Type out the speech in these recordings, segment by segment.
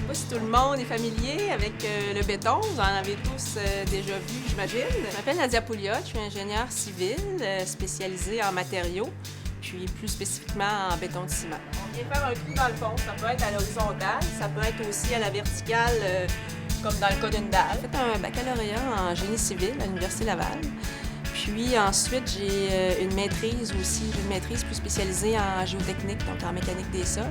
Pas si tout le monde est familier avec le béton, vous en avez tous déjà vu, j'imagine. Je m'appelle Nadia Pouliot, je suis ingénieure civile spécialisée en matériaux, puis plus spécifiquement en béton de ciment. On vient faire un trou dans le fond, ça peut être à l'horizontale, ça peut être aussi à la verticale, comme dans le cas d'une dalle. J'ai fait un baccalauréat en génie civil à l'Université Laval. Puis ensuite, j'ai une maîtrise plus spécialisée en géotechnique, donc en mécanique des sols.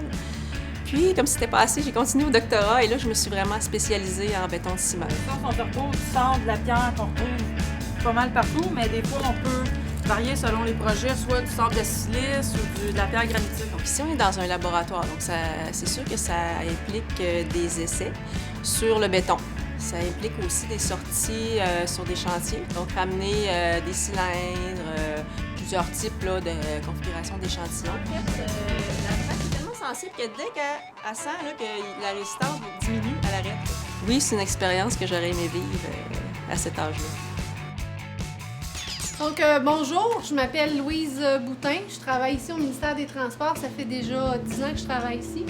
Puis, comme c'était pas assez, j'ai continué au doctorat et là, je me suis vraiment spécialisée en béton de ciment. On se retrouve du sable, de la pierre qu'on retrouve pas mal partout, mais des fois, on peut varier selon les projets, soit du sable de silice ou de la pierre granitique. Donc ici, on est dans un laboratoire, donc c'est sûr que ça implique des essais sur le béton. Ça implique aussi des sorties sur des chantiers, donc ramener des cylindres, plusieurs types là, de configuration d'échantillons. En fait, la traque est tellement sensible que dès qu'elle sent là, que la résistance diminue, elle arrête. Oui, c'est une expérience que j'aurais aimé vivre à cet âge-là. Donc, bonjour, je m'appelle Louise Boutin. Je travaille ici au ministère des Transports. Ça fait déjà 10 ans que je travaille ici.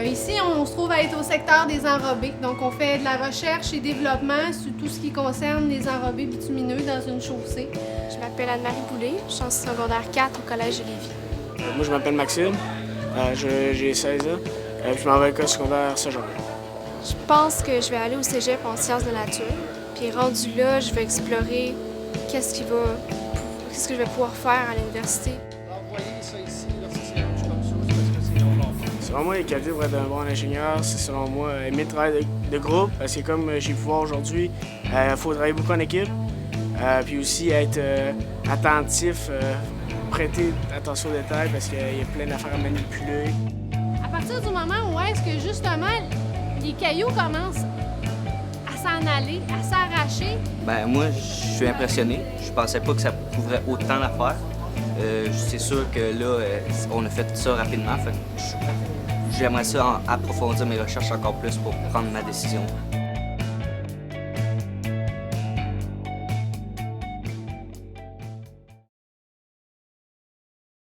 Ici, on se trouve à être au secteur des enrobés. Donc, on fait de la recherche et développement sur tout ce qui concerne les enrobés bitumineux dans une chaussée. Je m'appelle Anne-Marie Boulay, je suis en secondaire 4 au Collège de Lévis. Moi, je m'appelle Maxime, j'ai 16 ans, je m'en vais à l'école secondaire Saint-Jean. Je pense que je vais aller au cégep en sciences de nature. Puis rendu là, je vais explorer qu'est-ce que je vais pouvoir faire à l'université. Selon moi, les qualités pour être un bon ingénieur, c'est selon moi aimer le travail de groupe. C'est comme j'ai pu voir aujourd'hui, il faut travailler beaucoup en équipe. Puis aussi être attentif, prêter attention aux détails parce qu'il y a plein d'affaires à manipuler. À partir du moment où est-ce que justement les cailloux commencent à s'en aller, à s'arracher. Ben moi, je suis impressionné. Je pensais pas que ça couvrait autant d'affaires. C'est sûr que là, on a fait ça rapidement. J'aimerais ça approfondir mes recherches encore plus pour prendre ma décision.